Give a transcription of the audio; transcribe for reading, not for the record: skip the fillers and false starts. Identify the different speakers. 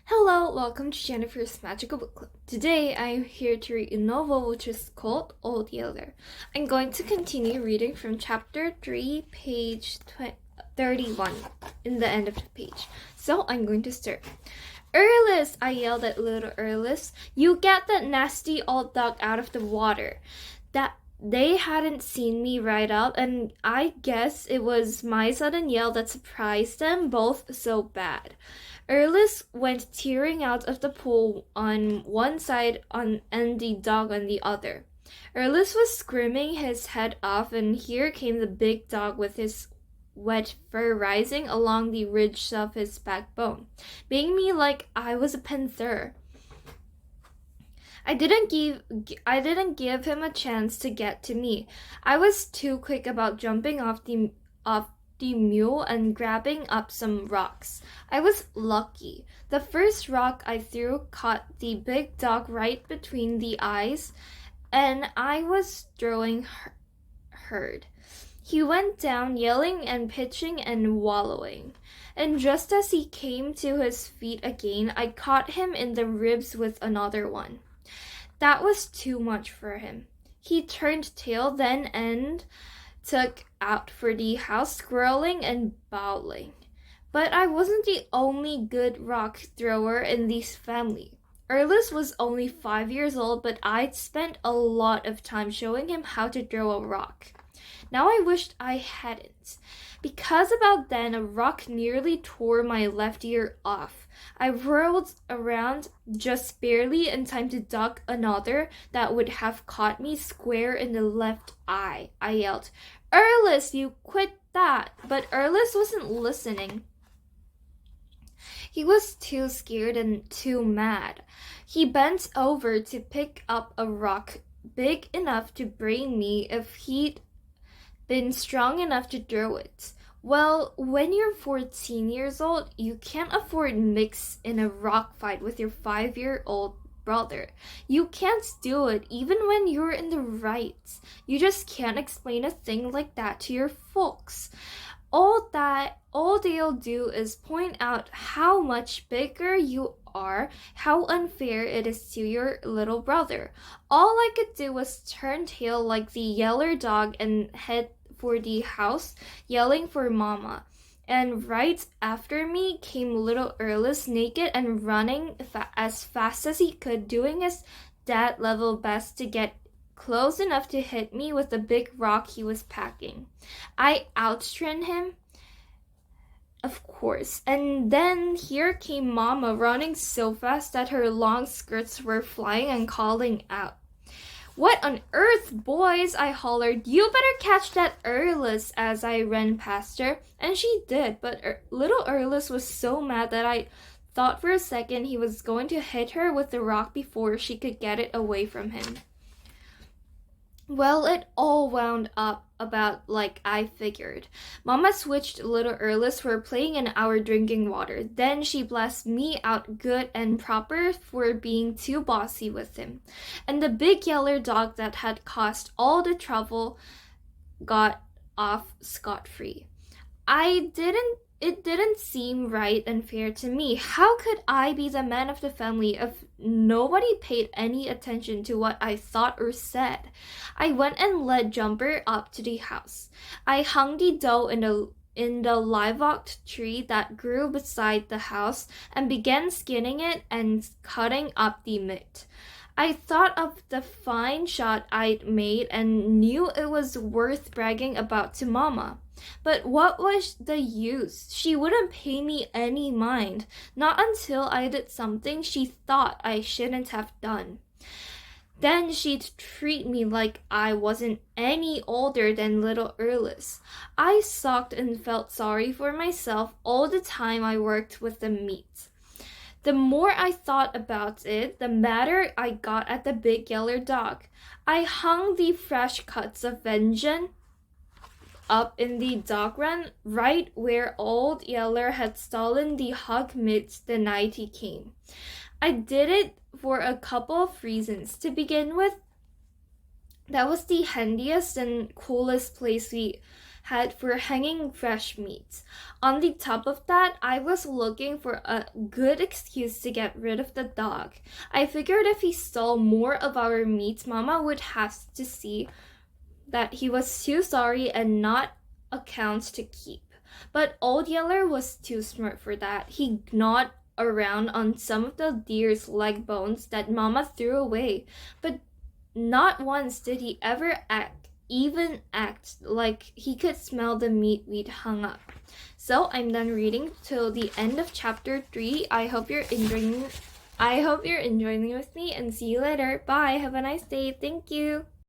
Speaker 1: Hello, welcome to Jennifer's Magical Book Club. Today I'm here to read a novel which is called Old Yeller. I'm going to continue reading from chapter 3, page 31, in the end of the page. So I'm going to start. "Erlis!" I yelled at little Erlis. "You get that nasty old dog out of the water." That they hadn't seen me ride out, and I guess it was my sudden yell that surprised them both so bad. Erlis went tearing out of the pool on one side and the dog on the other. Erlis was screaming his head off, and here came the big dog with his wet fur rising along the ridge of his backbone, baying me like I was a panther. I didn't give him a chance to get to me. I was too quick about jumping off the mule and grabbing up some rocks. I was lucky. The first rock I threw caught the big dog right between the eyes, and I was throwing herd. He went down, yelling and pitching and wallowing. And just as he came to his feet again, I caught him in the ribs with another one. That was too much for him. He turned tail then and took out for the house, squirreling and bowling. But I wasn't the only good rock thrower in this family. Erlis was only 5 years old, but I'd spent a lot of time showing him how to throw a rock. Now I wished I hadn't, because about then a rock nearly tore my left ear off. I whirled around just barely in time to duck another that would have caught me square in the left eye. I yelled, "Erlis, you quit that!" But Erlis wasn't listening. He was too scared and too mad. He bent over to pick up a rock big enough to brain me if he'd been strong enough to throw it. Well, when you're 14 years old, you can't afford mix in a rock fight with your 5-year-old brother. You can't do it even when you're in the right. You just can't explain a thing like that to your folks. All they'll do is point out how much bigger you are, how unfair it is to your little brother. All I could do was turn tail like the yeller dog and head for the house, yelling for Mama. And right after me came little Erlis, naked and running as fast as he could, doing his dad level best to get close enough to hit me with the big rock he was packing. I outran him, of course, and then here came Mama, running so fast that her long skirts were flying and calling out. "What on earth, boys?" I hollered. "You better catch that Erlis," as I ran past her. And she did, but little Erlis was so mad that I thought for a second he was going to hit her with the rock before she could get it away from him. Well, it all wound up about like I figured. Mama switched little Erlis for playing in our drinking water. Then she blessed me out good and proper for being too bossy with him. And the big yeller dog that had caused all the trouble got off scot-free. It didn't seem right and fair to me. How could I be the man of the family if nobody paid any attention to what I thought or said? I went and led Jumper up to the house. I hung the doe in the live oak tree that grew beside the house and began skinning it and cutting up the meat. I thought of the fine shot I'd made and knew it was worth bragging about to Mama. But what was the use? She wouldn't pay me any mind, not until I did something she thought I shouldn't have done. Then she'd treat me like I wasn't any older than little Erlis. I sulked and felt sorry for myself all the time I worked with the meat. The more I thought about it, the madder I got at the big yeller dog. I hung the fresh cuts of vengeance up in the dog run, right where old Yeller had stolen the hog meat the night he came. I did it for a couple of reasons. To begin with, that was the handiest and coolest place we had for hanging fresh meats. On the top of that, I was looking for a good excuse to get rid of the dog. I figured if he stole more of our meats, Mama would have to see that he was too sorry and not accounts to keep. But Old Yeller was too smart for that. He gnawed around on some of the deer's leg bones that Mama threw away, but not once did he ever even act like he could smell the meat we'd hung up. So I'm done reading till the end of chapter 3. I hope you're enjoying with me, and see you later. Bye. Have a nice day. Thank you.